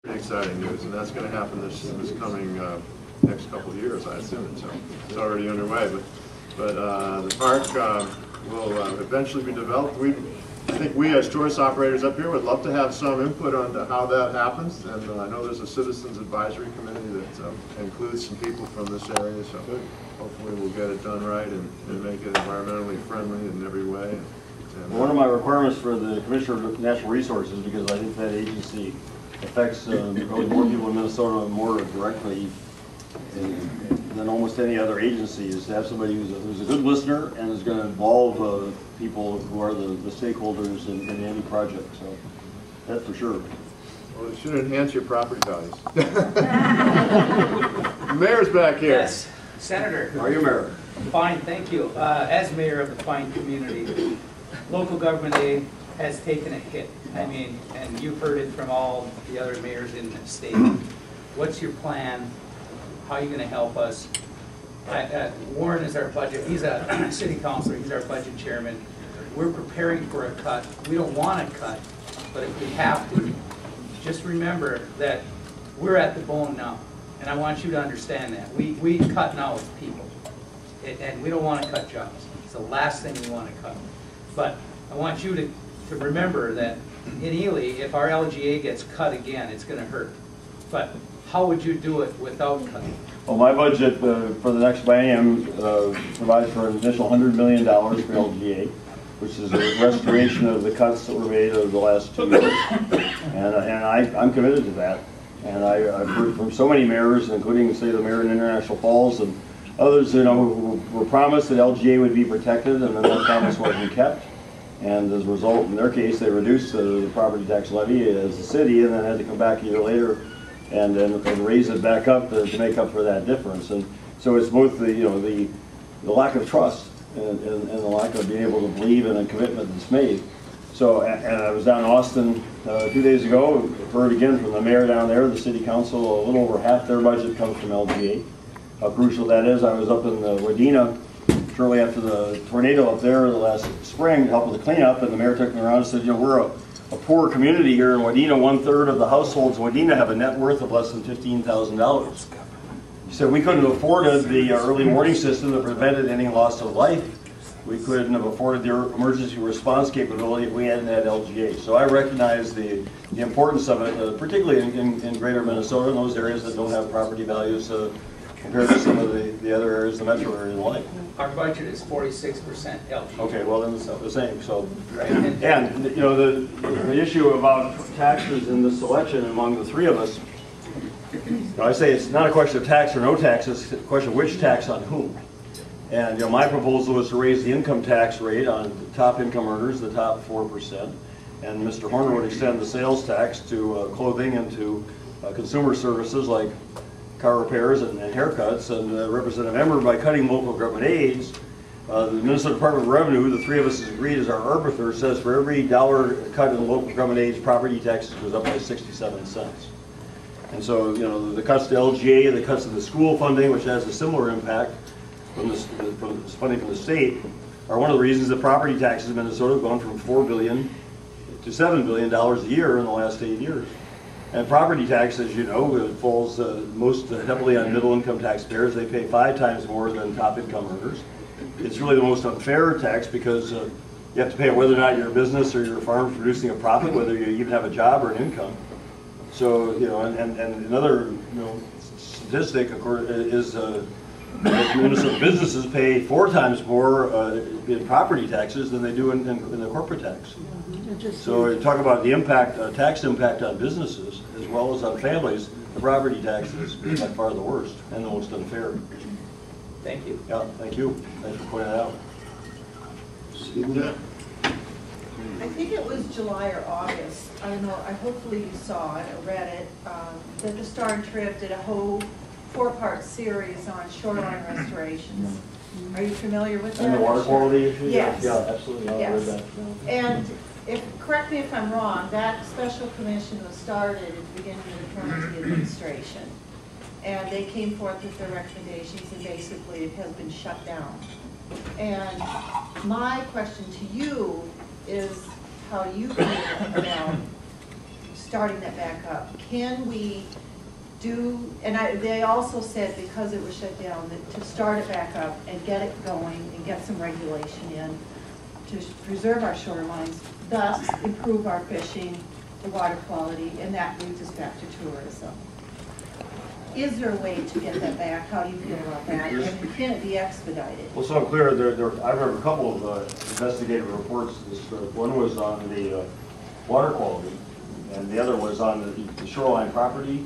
Pretty exciting news, and that's going to happen this coming next couple of years, I assume. So it's already underway, but the park will eventually be developed. I think we as tourist operators up here would love to have some input on how that happens, and I know there's a citizens advisory committee that includes some people from this area, so hopefully we'll get it done right and make it environmentally friendly in every way. And one of my requirements for the Commissioner of Natural Resources, because I think that agency affects probably more people in Minnesota more directly than almost any other agency, is to have somebody who's a good listener and is going to involve people who are the stakeholders in any project. So that's for sure. Well, it should enhance your property values. The mayor's back here. Yes, Senator. How are you, Mayor? Fine, thank you. As mayor of the fine community, local government aid has taken a hit. I mean, and you've heard it from all the other mayors in the state. What's your plan? How are you going to help us? Warren is our budget. He's a city councilor. He's our budget chairman. We're preparing for a cut. We don't want to cut, but if we have to, just remember that we're at the bone now. And I want you to understand that. We cut now with people. And we don't want to cut jobs. It's the last thing we want to cut. But I want you to remember that in Ely, if our LGA gets cut again, it's going to hurt. But how would you do it without cutting? Well, my budget for the next biennium provides for an additional $100 million for LGA, which is a restoration of the cuts that were made over the last 2 years. And I'm committed to that. And I've heard from so many mayors, including, say, the mayor in International Falls and others, you know, who were promised that LGA would be protected, and then that promise wasn't kept. And as a result, in their case, they reduced the property tax levy as a city, and then had to come back a year later and raise it back up to make up for that difference. And so it's both the lack of trust and the lack of being able to believe in a commitment that's made. So, and I was down in Austin 2 days ago, heard again from the mayor down there, the city council, a little over half their budget comes from LGA. How crucial that is. I was up in Wadena shortly after the tornado up there the last spring to help with the cleanup, and the mayor took me around and said, you know, we're a poor community here in Wadena. 1/3 of the households in Wadena have a net worth of less than $15,000. He said we couldn't have afforded the early warning system that prevented any loss of life. We couldn't have afforded the emergency response capability if we hadn't had LGA. So I recognize the importance of it, particularly in greater Minnesota, in those areas that don't have property values compared to some of the other areas, the metro area like. Our budget is 46% LGA. Okay, well then it's the same. So, right. And you know the issue about taxes in this election among the three of us, I say it's not a question of tax or no tax. It's a question of which tax on whom. And you know, my proposal was to raise the income tax rate on the top income earners, the top 4%, and Mr. Horner would extend the sales tax to clothing and to consumer services like car repairs and haircuts. And Representative Emmer, by cutting local government aids, the Minnesota Department of Revenue, the three of us has agreed as our arbiter, says for every dollar cut in local government aids, property taxes goes up by 67 cents. And so, you know, the cuts to LGA, the cuts to the school funding, which has a similar impact from the funding from the state, are one of the reasons that property taxes in Minnesota have gone from $4 billion to $7 billion a year in the last 8 years. And property tax, as you know, falls most heavily on middle-income taxpayers. They pay 5 times more than top-income earners. It's really the most unfair tax because you have to pay it whether or not your business or your farm is producing a profit, whether you even have a job or an income. So, you know, and another statistic, of course, is Minnesota businesses pay 4 times more in property taxes than they do in the corporate tax. So talk about the impact, tax impact on businesses as well as on families. The property tax is by far the worst and the most unfair. Thank you. Yeah, thank you. Thanks for pointing that out. I think it was July or August. I don't know. Hopefully you saw it or read it. That the Star and Trib did a whole 4-part series on shoreline restorations. Are you familiar with that? And the water quality issue? Yes. Yeah, absolutely. I read that. And correct me if I'm wrong, that special commission was started at the beginning of the term of the administration. And they came forth with their recommendations, and basically it has been shut down. And my question to you is, how do you feel about starting that back up, can we do, and they also said because it was shut down, that to start it back up and get it going and get some regulation in to preserve our shorelines, thus improve our fishing, the water quality, and that leads us back to tourism. Is there a way to get that back? How do you feel about that? And can it be expedited? Well, so I'm clear, I remember a couple of investigative reports. One was on the water quality, and the other was on the shoreline property.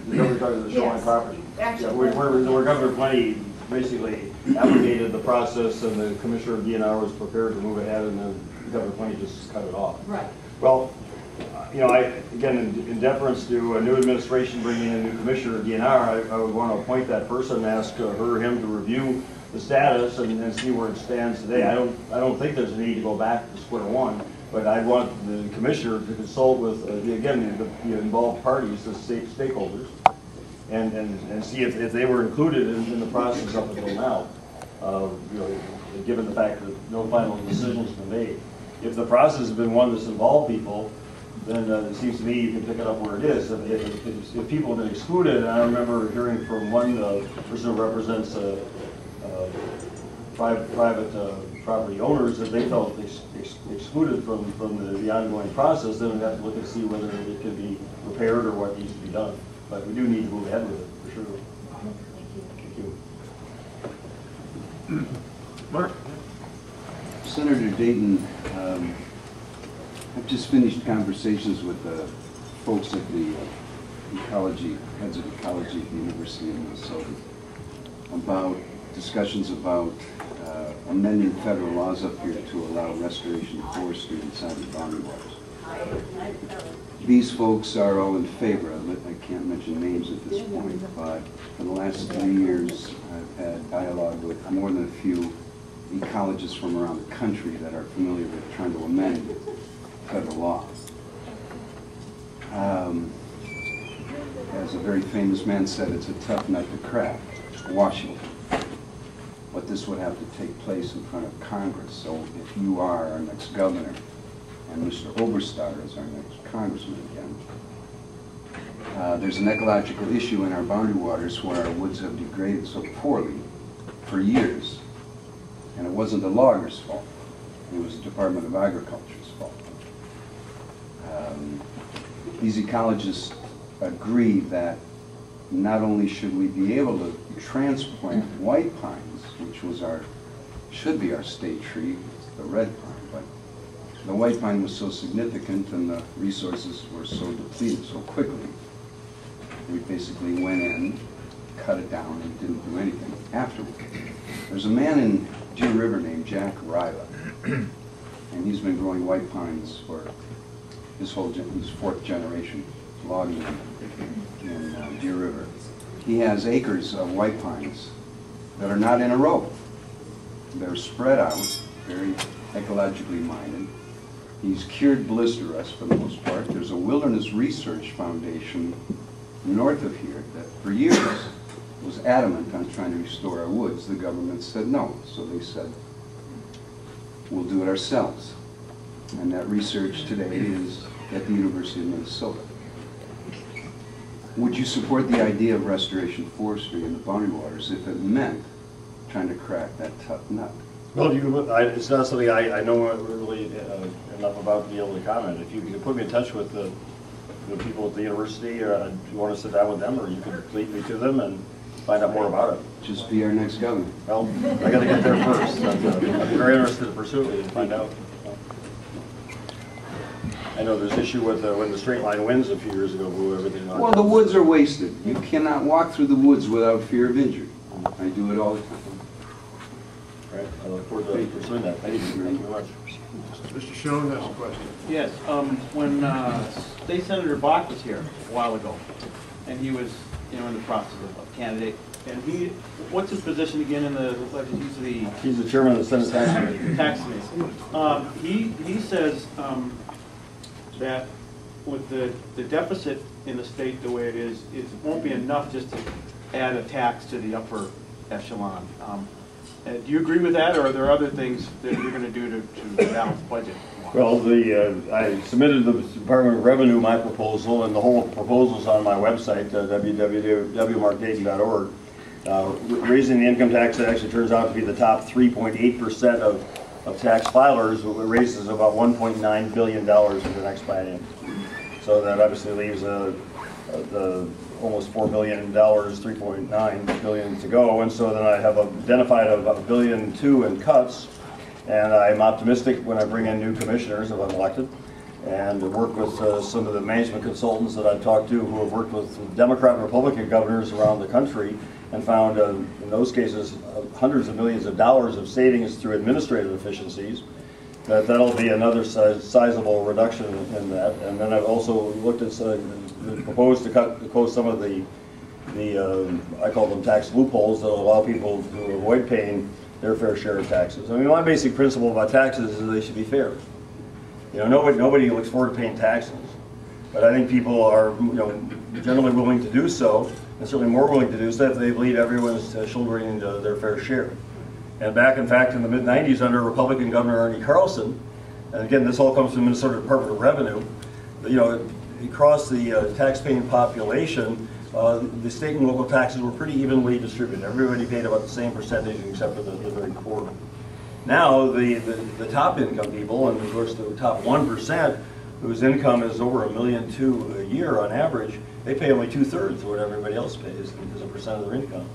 The governor talking about the shoreline Yes. property. Actually, Yeah, where Governor Plenty basically abrogated the process, and the Commissioner of DNR was prepared to move ahead, and then Governor Plenty just cut it off. Right. Well, you know, again, in deference to a new administration bringing in a new commissioner of DNR, I would want to appoint that person and ask her or him to review the status and see where it stands today. I don't think there's a need to go back to square one, but I want the commissioner to consult with, again, the involved parties, the stakeholders, and see if they were included in the process up until now, you know, given the fact that no final decisions have been made. If the process has been one that's involved people, then it seems to me you can pick it up where it is. If people have been excluded, and I remember hearing from one person who represents private property owners that they felt excluded from the ongoing process, then we'd have to look and see whether it can be repaired or what needs to be done. But we do need to move ahead with it, for sure. Thank you. Mark? Senator Dayton, I've just finished conversations with the folks at the ecology, heads of ecology at the University of Minnesota about discussions about amending federal laws up here to allow restoration of forestry inside the boundary waters. These folks are all in favor of it. I can't mention names at this point, but for the last 3 years I've had dialogue with more than a few ecologists from around the country that are familiar with trying to amend federal law. As a very famous man said, it's a tough nut to crack, Washington. But this would have to take place in front of Congress. So if you are our next governor, and Mr. Oberstar is our next congressman again, there's an ecological issue in our boundary waters where our woods have degraded so poorly for years. And it wasn't the loggers' fault. It was the Department of Agriculture's fault. These ecologists agree that not only should we be able to transplant white pines, which should be our state tree, the red pine, but the white pine was so significant and the resources were so depleted so quickly, we basically went in, cut it down, and didn't do anything afterward. There's a man in Deer River named Jack Ryla, and he's been growing white pines for his fourth generation logging in Deer River. He has acres of white pines that are not in a row. They're spread out, very ecologically minded. He's cured blister rust for the most part. There's a wilderness research foundation north of here that for years was adamant on trying to restore our woods. The government said no, so they said, we'll do it ourselves. And that research today is at the University of Minnesota. Would you support the idea of restoration forestry in the boundary waters if it meant trying to crack that tough nut? Well, it's not something I know really enough about to be able to comment. If you could put me in touch with the people at the university, do you want to sit down with them, or you could lead me to them and find out more about it? Just be our next governor. Well, I got to get there first. I'm very interested to pursue it and find out. I know there's an issue with when the straight line winds a few years ago blew everything on. Well, the woods are wasted. You cannot walk through the woods without fear of injury. I do it all the time. Right, I look forward to pursuing that. Thank you very much. Mr. Schoen has a question. Yes, when State Senator Bach was here a while ago, and he was, in the process of candidate, and what's his position again in the legislature? He's the chairman of the Senate Tax Committee. He says that with the deficit in the state the way it is, it won't be enough just to add a tax to the upper echelon. Do you agree with that, or are there other things that you're going to do to balance the budget? Well, I submitted to the Department of Revenue my proposal, and the whole proposal's on my website, www.markdayton.org. Raising the income tax, that actually turns out to be the top 3.8% of tax filers. It raises about $1.9 billion in the next biennium. So that obviously leaves almost $4 billion, 3.9 billion to go. And so then I have identified about $1.2 billion in cuts. And I'm optimistic when I bring in new commissioners, if I'm elected, and work with some of the management consultants that I've talked to who have worked with Democrat and Republican governors around the country and found, in those cases, hundreds of millions of dollars of savings through administrative efficiencies. That'll be another sizable reduction in that. And then I've also looked at, proposed to close some of the I call them tax loopholes that allow people to avoid paying their fair share of taxes. I mean, my basic principle about taxes is they should be fair. You know, nobody looks forward to paying taxes, but I think people are, generally willing to do so, and certainly more willing to do so if they believe everyone's shouldering their fair share. And back, in fact, in the mid-90s under Republican Governor Ernie Carlson, and again, this all comes from Minnesota Department of Revenue, across the tax-paying population, the state and local taxes were pretty evenly distributed. Everybody paid about the same percentage except for the very poor. Now, the top income people, and of course the top 1%, whose income is over $1.2 million a year on average, they pay only 2/3 of what everybody else pays as a percent of their income.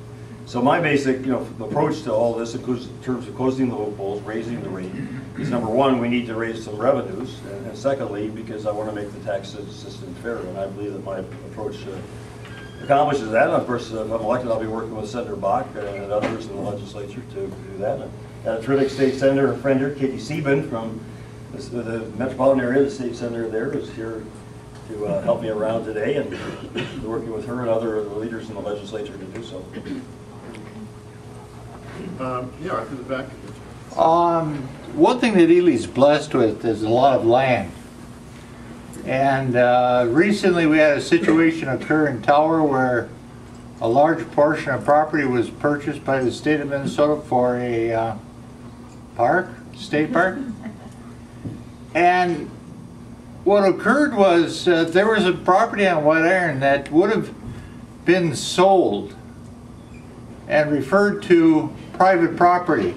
So my basic approach to all this, includes in terms of closing the loopholes, raising the rate, is number one, we need to raise some revenues, and secondly, because I want to make the tax system fair, and I believe that my approach accomplishes that. And of course, if I'm elected, I'll be working with Senator Bach and others in the legislature to do that. And got a terrific state senator, a friend here, Katie Sieben from the metropolitan area. The state senator there is here to help me around today, and working with her and other leaders in the legislature to do so. Yeah, right to the back. One thing that Ely's blessed with is a lot of land. And recently we had a situation occur in Tower where a large portion of property was purchased by the state of Minnesota for a state park. And what occurred was there was a property on White Iron that would have been sold and referred to private property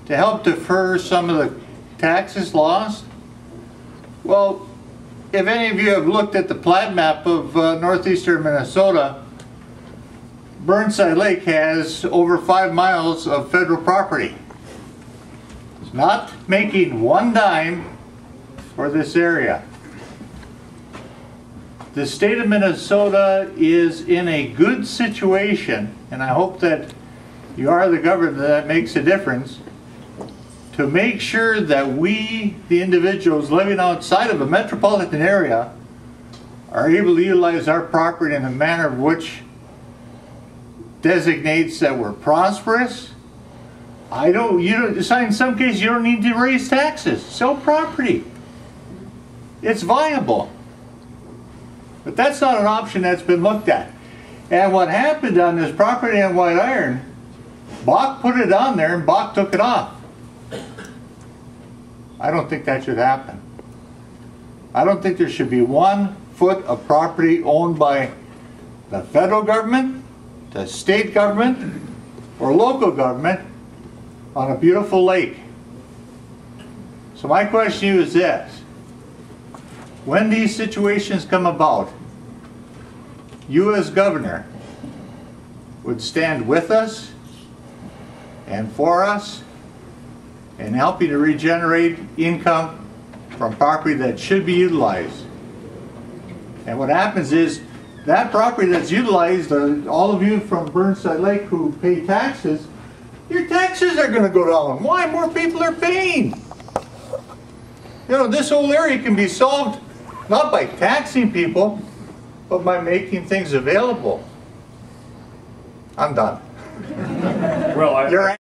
to help defer some of the taxes lost. Well, if any of you have looked at the plat map of northeastern Minnesota, Burnside Lake has over 5 miles of federal property. It's not making one dime for this area. The state of Minnesota is in a good situation, and I hope that you are the governor that makes a difference, to make sure that we, the individuals living outside of a metropolitan area, are able to utilize our property in a manner which designates that we're prosperous. In some cases, you don't need to raise taxes. Sell property. It's viable. But that's not an option that's been looked at. And what happened on this property on White Iron, Bach put it on there and Bach took it off. I don't think that should happen. I don't think there should be 1 foot of property owned by the federal government, the state government, or local government on a beautiful lake. So my question to you is this: when these situations come about, you as governor would stand with us and for us and helping to regenerate income from property that should be utilized. And what happens is that property that's utilized, all of you from Burnside Lake who pay taxes, your taxes are going to go down. Why? More people are paying. This whole area can be solved not by taxing people, but by making things available. I'm done. Well,